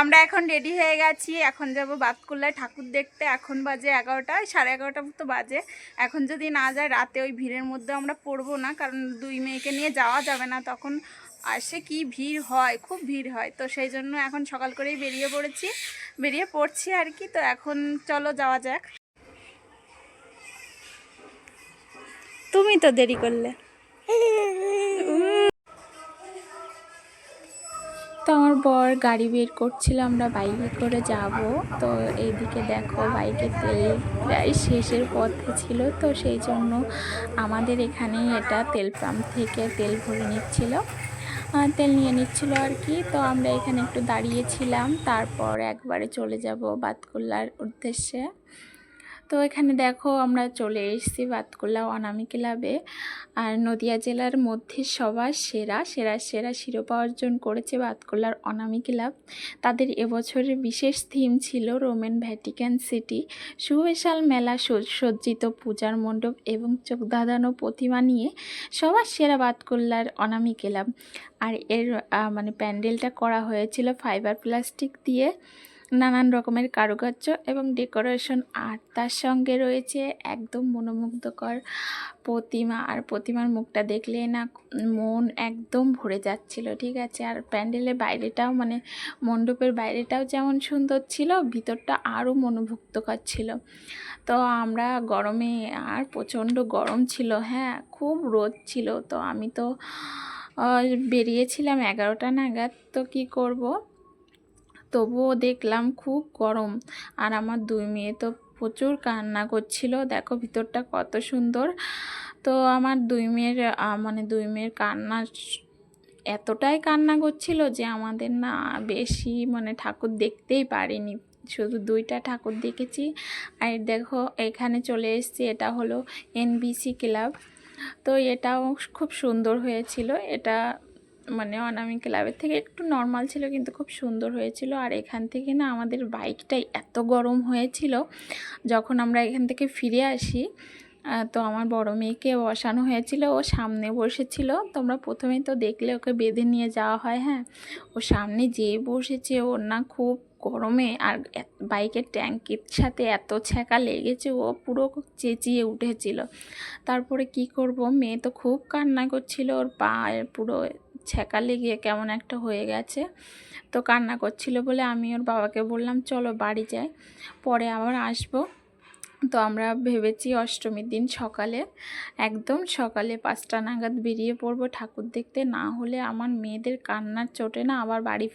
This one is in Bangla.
আমরা এখন রেডি হয়ে গেছি, এখন যাব বাতকুল্লায় ঠাকুর দেখতে। এখন বাজে 11টা, 11:30 মতো বাজে। এখন যদি না যায় রাতে ওই ভিড়ের মধ্যে আমরা পড়বো না, কারণ দুই মেয়েকে নিয়ে যাওয়া যাবে না, তখন আসে কি ভিড় হয়, খুব ভিড় হয়। তো সেই জন্য এখন সকাল করেই বেরিয়ে পড়ছি আর কি। তো এখন চলো যাওয়া যাক। তুমি তো দেরি করলে। তো আমার বর গাড়ি বের করছিল, আমরা বাইকে করে যাব। তো এইদিকে দেখো বাইকে তেল প্রায় শেষের পথে ছিল, তো সেই জন্য আমাদের এখানেই এটা তেল পাম্প থেকে তেল ভরে নিচ্ছিল, তেল নিয়ে নিচ্ছিল আর কি। তো আমরা এখানে একটু দাঁড়িয়েছিলাম, তারপর একবারে চলে যাব বাতকুল্লার উদ্দেশ্যে। তো এখানে দেখো আমরা চলে এসেছি বাতকুল্লা অনামী ক্লাবে। আর নদিয়া জেলার মধ্যে সবার সেরা শিরোপা অর্জন করেছে বাতকুল্লার অনামী ক্লাব। তাদের এবছরের বিশেষ থিম ছিল রোমান ভ্যাটিকান সিটি। সুবিশাল মেলা, সজ্জিত পূজার মণ্ডপ এবং চোখ ধাঁধানো প্রতিমা নিয়ে সবার সেরা বাতকুল্লার অনামী ক্লাব। আর এর মানে প্যান্ডেলটা করা হয়েছিল ফাইবার প্লাস্টিক দিয়ে, নানান রকমের কারুকার্য এবং ডেকোরেশন। আর তার সঙ্গে রয়েছে একদম মনোমুগ্ধকর প্রতিমা। আর প্রতিমার মুখটা দেখলে না মন একদম ভরে যাচ্ছিল, ঠিক আছে। আর প্যান্ডেলের বাইরেটাও মানে মণ্ডপের বাইরেটাও যেমন সুন্দর ছিল, ভিতরটা আরও মনোমুগ্ধকর ছিল। তো আমরা গরমে, আর প্রচণ্ড গরম ছিল, হ্যাঁ খুব রোদ ছিল। তো আমি তো বেরিয়েছিলাম 11টা নাগাদ। তো কি করব, তবুও দেখলাম খুব গরম। আর আমার দুই মেয়ে তো প্রচুর কান্না করছিল, দেখো ভিতরটা কত সুন্দর। তো আমার দুই মেয়ের কান্না এতটাই কান্না করছিল যে আমাদের না বেশি ঠাকুর দেখতেই পারিনি, শুধু 2টা ঠাকুর দেখেছি। আর দেখো এখানে চলে এসেছি, এটা হলো এনবিসি ক্লাব। তো এটাও খুব সুন্দর হয়েছিল। এটা অনামী ক্লাবের থেকে একটু নর্মাল ছিল, কিন্তু খুব সুন্দর হয়েছিল। আর এখান থেকে না আমাদের বাইকটাই এত গরম হয়েছিল যখন আমরা এখান থেকে ফিরে আসি। তো আমার বড় মেয়েকে বসানো হয়েছিল, ও সামনে বসেছিল। তোমরা প্রথমেই তো দেখলে ওকে বেঁধে নিয়ে যাওয়া হয়, হ্যাঁ ও সামনে যেয়ে বসেছে, ওর না খুব গরমে আর বাইকের ট্যাঙ্কির সাথে এত ছ্যাঁকা লেগেছে, ও পুরো চেঁচিয়ে উঠেছিল। তারপরে কি করব, মেয়ে তো খুব কান্না করছিল, ওর পায়ে পুরো ছ্যাঁকা লেগে কেমন একটা হয়ে গেছে। তো কান্না করছিল বলে আমি ওর বাবাকে বললাম চলো বাড়ি যাই, পরে আবার আসবো। তো আমরা ভেবেছি অষ্টমীর দিন সকালে, একদম সকালে 5টা নাগাদ বেরিয়ে পড়বো ঠাকুর দেখতে, না হলে আমার মেয়েদের কান্নার চোটে না আবার বাড়ি